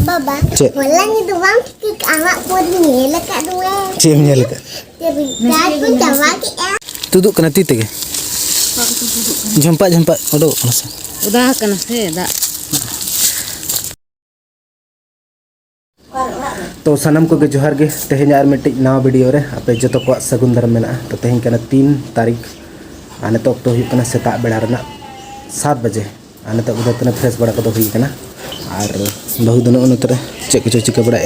Baba, walang itu bang anak pun nyelak dua. Cem nyelak. Tapi aku jawa kita. Tuduk kena titik. Jumpa odo masa. Udah kena sih, dah. तो सनम को जोहार गे तेहें are मिट्टी नवा video रे आपे जतो को सगुन धर्म मेना तो तेहें कना 3 तारीख आने तो तो हुई कना सेता बेड़ा रना 7 बजे आने तो उधर तने फ्रेश बड़ा को हुई कना और बहु दिन उनतरे चेक कुछ चिका बड़ा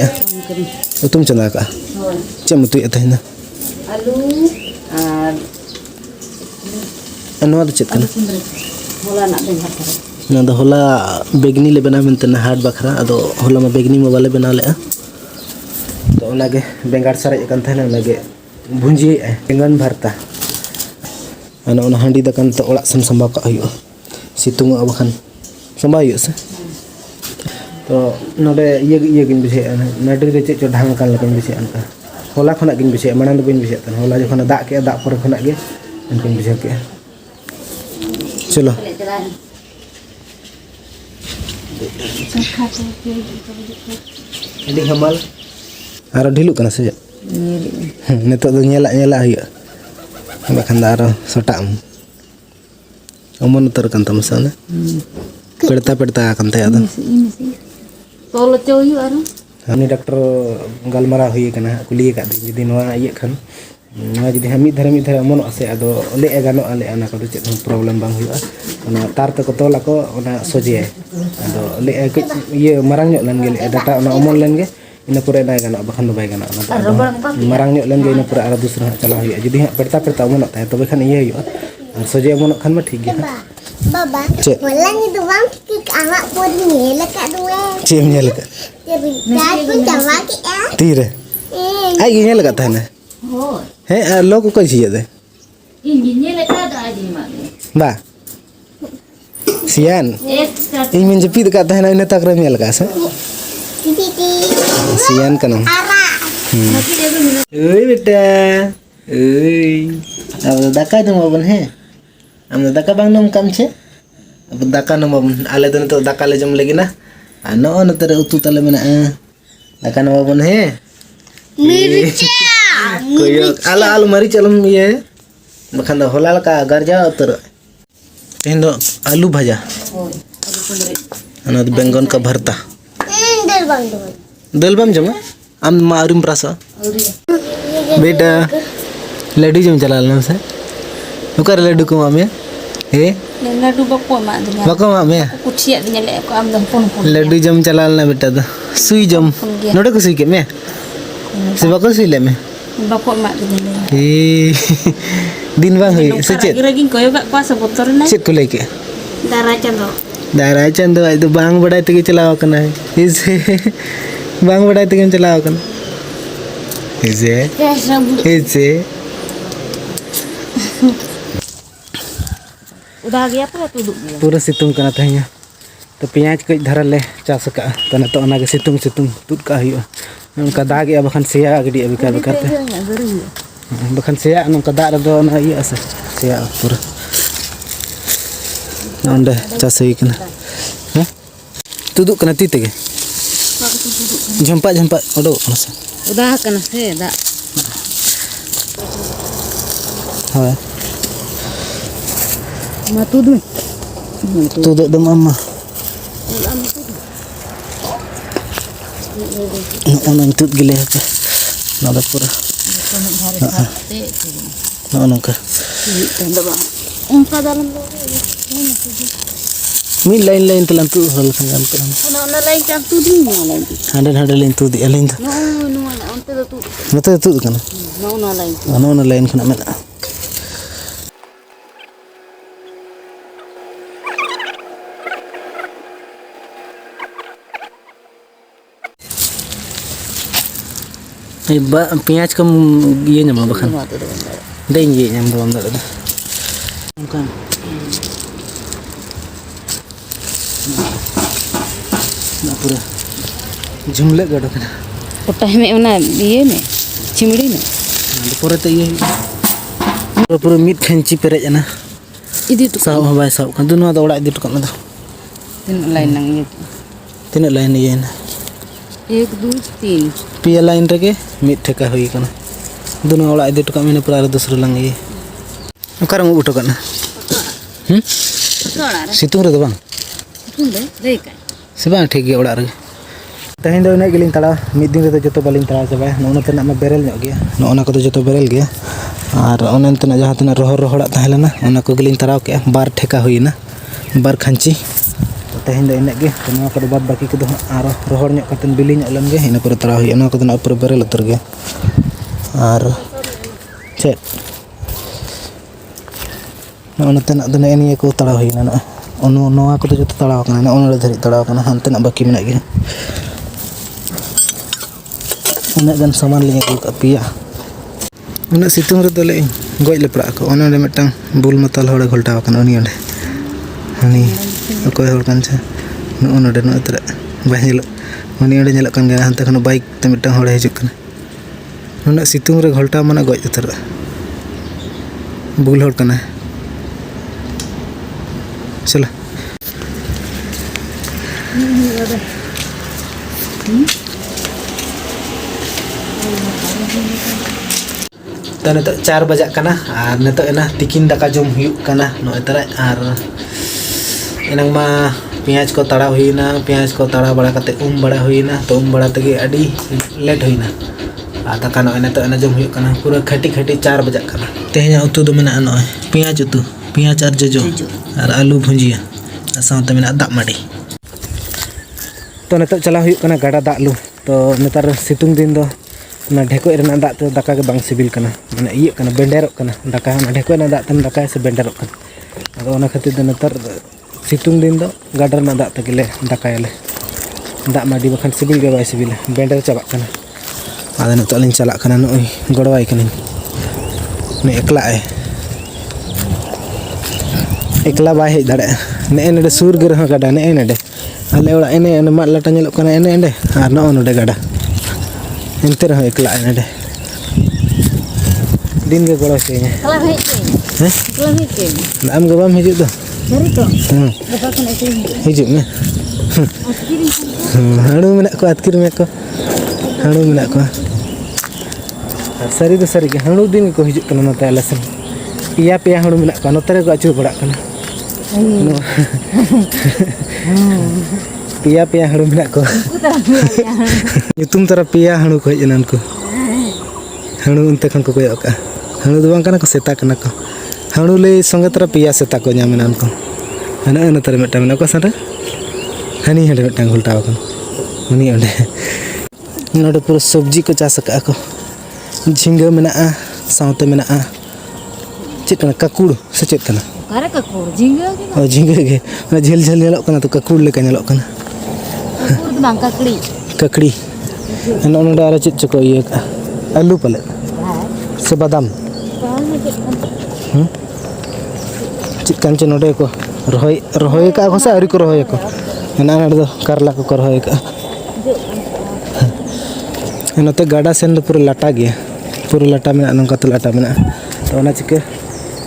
तो तुम चला का चम तु तेहें आलू और अनवा तो चेक कना होला ना बेंगार करे ना तो होला बेगनी ले बना मिनते ना हार्ड बखरा अदो होला में बेगनी में वाले बना ले तो उनागे बेंगार सारे कन थे उनागे भुंजी बेंगन भरता अना उना हांडी दकन तो ओड़ा सम संभाव का हुयो सितुंग अबखन संभाव हुयो से तो नोडे ये गिन बिसे नडे रे चे ढांग कान लकन बिसे अनका होला खना गिन बिसे मानन दो बिन बिसे तन होला जखन दा के दा पर खना गे अनकिन बिसे के चलो Ini hamal. Aro dilu kana saja. Netok do nyelak huyo. Bahkan aro sotak. Omon utar kan tamasana. Pedta kan teh ada. Ini sih. Tolo coyu aro. Ini dokter galmara huyo kana kuliah ka jadi noa iya kan. Noa jadi hamid dhara omon ase ado le egano ale ana ko chet problem bang huyo. Ona tar to ko tola ko ona soje ado le ye marang nyok lan ge data ona omon len ge ina pura na gana bakan do bay gana marang nyok len ge ina pura ara dusra chala huyo jadi ha perta omon ta to bekan iye huyo ar soje omon kan ma thik ge Baba, walang itu bang anak pun nyelak dua. Cem nyelak. Tapi aku jawa kita. Tire. Ai ge nyelak ta na. Ho. He lo ko chi de. Ini nyelak ada aja mak. Ba. Sian. Ini menjepit dekat tanah ini tak remnya lekas. Sian kan? Oi beta. Oi. अब दका नम बन है हम दका बांग नम काम छे अब दका नम बन आले दन तो दका ले जम लेगी ना न न तेरे उतु तले में ना दका नम बन है Mirca. कोई आलू मरी चलम ये बखन होला का गरजा उतर इनो आलू भाजा अना बेंगन का भरता दल बम जमा आम मारिम प्रासा बेटा लड्डू जम चला लेना से नुकर लड्डू को मामे हे लड्डू बको मामे कुछिया दिने को आम दम पन लड्डू जम चला लेना बेटा तो सुई जम नोडे को सुई के मैं से बको सुई ले मैं bako mak dinya ए दिन bang हुई सचेत lagi koyo gak kuasa botol na check को लेके darah चंदो itu bang बड़ा तक चलाओ कना इसे bang बड़ा तक चलाओ कना इसे udah gaya apa tuduk dia पूरा सितुंग कना तहया तो प्याज कई धरल ले चास का तो न तो ना के सितुंग तुद का हुआ उनका दाग या बखन सेया गडी अभी का करते बखन सेया उनका दाग दो ना ये अस सेया पूरा नंदे चास हुई कना ह तुदुक कना ती तेगे झंपा ओडो मस udah kena sih dah हां ma tuduk tuduk dum amma नन तुद गिले है नदा पूरा ननका उनका dalam मी लाइन तलन तु हल संगम कर ona lain kan tuduk lain hundred line तु दी लाइन तो no onte tu नते तु कना no lain नन लाइन खना मेना प्याज कम ये ᱧᱟᱢᱟ बखन दें ये ᱧᱟᱢ दो अंदर उनका ना पूरा झुमले गडो कना कोटाई में ona ये में चिमड़ी में पूरा तो ये पूरा मीट खेंची पेरेज ना इदी तो साव हवाई साव kan दुनो दा ओड़ा इदी तो कना tin lain nang ये तीन लाइन ये ना 1 2 3 पिया लाइन रगे मिट ठेका हुई कना दोनों ओड़ा इदि टका मेने पूरा दूसरा लंग ये ओकर मु उठो कना सितुंग रे दो बांग कुंडे देका से बांग ठीक गे ओड़ा रे तहें दो इना गिलिंग तड़ा मिद दिन रे जतो बालिंग तड़ा चाबा नोना तना मा बेरेल ᱧᱚᱜ गया नोना को जतो बेरेल गया और ओनन तना जहां तना रोहड़ा तहेलना ओना को गिलिंग तड़ाव के बार ठेका हुईना बार खंची तहें दो इना गे नोना को बाद बाकी को आर रोहड़ ᱧᱚᱜ कतन बिली ᱧᱚᱜ लन गे इना पर तड़ाव हुई ओना को तना ऊपर बेरेल उतर गया और चेक नोना तना दने एनिए को तड़ाव हुईना ना ओनो नोआ को जतो तड़ाव कना ना ओना धरि तड़ाव कना हनते ना बाकी मेना गे उन्हें गन सामान लिया को पिया उन्हें सितुंग रे दले गoj ले पड़ा को ओने मिटन बुल मतल होड़े घोलटा कन उनी ओंडे हनी अकोय होड़ कन छे नोडे नो तरे बाय नेलो उनी ओंडे नेलो कन गे हनते खन बाइक ते मिटन होड़े हिजुक कन उन्हें सितुंग रे घोलटा माने गoj उतर बुल होड़ कन चलो तो नित 4 बजा कना और नित एना तिकिन दाका जम हुयुक कना नोय तरे और इनंग मा पियाज को तड़ा हुईना पियाज को तड़ा बड़ा कते बड़ा हुईना तो बड़ा तगे अडी लेट हुईना आ दाका नोय नित एना जम हुयुक कना पूरा खटी 4 बजा कना तेहें उतु दो मेना नोय पियाज उतु पियाज और जजो और आलू भुंजिया साथे मेना दाग माडी तो नित चला हुयुक कना गाडा दाग लू तो नेतार सितुंग दिन दो ना ढेको रेना दाग ते दाका के बांग सिबिल कना माने इये कना बेंडेरोक कना दाका ना ढेको ना दाग ते दाका से बेंडेरोक कना अदो ओना खातिर दो नेतार सितुंग दिन दो गाडर ना दाग तगले दाकायले दाग माडी बखान सिबिल गे बाय सिबिल बेंडेर चाबा कना आदे न तलिन चला कना नोय गड़वाई कनी ने एकला बाय हेज दाड़े ने नेडे सूर गे रह गाडा ने नेडे आले ओड़ा एने मा लाटा नेलो कना एने एंडे आर नो नोडे गाडा एंते रह एकला एने दिन के गड़ो से कला भेज के हैं कला भेज के नाम गबाम हिजु दो जरी तो दाका कने से हिजु में हाड़ू मेना को अतकिर में को हाड़ू मेना को सरी दो सरी के हाड़ू दिन को हिजु कना नते आलसन पिया पिया हाड़ू मेना को नतरे को अचू पड़ा कना पिया पिया हाड़ू मेना को तुम तरह पिया हाड़ू को हेज को हाड़ू उनते खन को कोय का हाड़ू दो बांग कना को सेता कना को हाड़ू ले संगे तरह पिया सेता को ᱧᱟᱢᱮᱱᱟ को हना अन तरह मेटा मेना को सारे हनी हेडे मेटा घोलटा को उनी ओंडे नोडे पूरा सब्जी को चास का को झिंगा मेना साउते मेना चेत कना काकुड़ से चेत कना अरे काकुड़ झिंगा ओ झिंगा गे झेल झेल नेलो कना तो काकुड़ लेका नेलो कना काकुड़ बांग काकड़ी ककड़ी एन ओंडे आरो चेत चको ये आलू पले से बादाम चेत कांचे नोडे को रोहय का को से आरी को रोहय को एना दो करला को रोहय का नते गाडा सेन पूरा लाटा गया पूरा लाटा में नंका तो लाटा में तो ओना चिके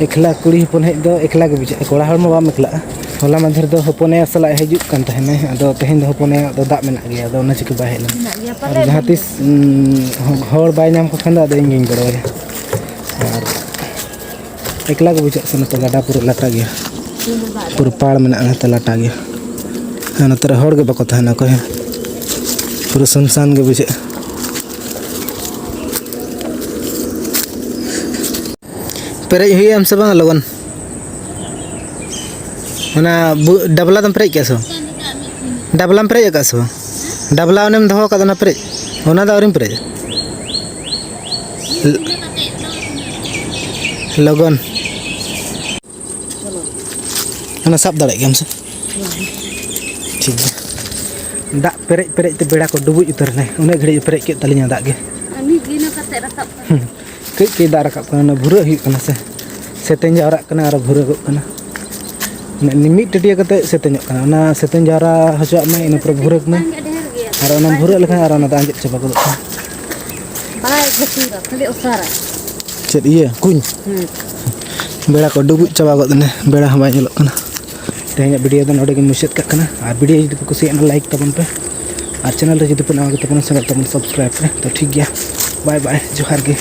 एकला कुड़ी हपन हेज दो एकला के बुझे कोड़ा हर बाम एकला होला माधर दो हपने सला हेजुक कान तहने अदो तेहेन दो हपने दो दाग मेना गया अदो ओना चिके बाय हेला जहां तिस हर बाय नाम को खंदा दो इंगिंग गड़ोय और एकला के बुझे से तो गाडा पूरा लाटा गया पूरा पाड़ मेना तो लाटा गया नतर हर के बको तहना को पूरा सुनसान के बुझे पेरेज हुई हमसे बांग लगन ना डबला दम पेरेज क्या सो डबला में पेरेज का सो डबला उन्हें दहो का ना पेरेज होना दा औरिम पेरेज लगन ना साब दाड़े के हमसे ठीक है दा पेरेज ते बेड़ा को डुबुज उतर ने उन्हें घड़ी पेरेज के तलिया दा गे अनि गिना कते रकब कई दा रकब कना भूरा हुई कना से सेतें जावरा कना और भूरा गो कना निमिट टटिया कते सेतें कना ना सेतें जावरा हचो में इन पर भूरा में और ना भूरा लेखा और ना दांजत चबा गो बाय घसीरा खले ओसारा चेत ये कुñ बेड़ा को डुबुज चबा गो ने बेड़ा हम बाय कना तेहें वीडियो दो नोडे के मुचाद का कना और वीडियो जदि को कुसिया ना लाइक तबन पे और चैनल रे जुदी पे नवा तबन सब्सक्राइब पे तो ठीक गया बाय बाय जोहार गे।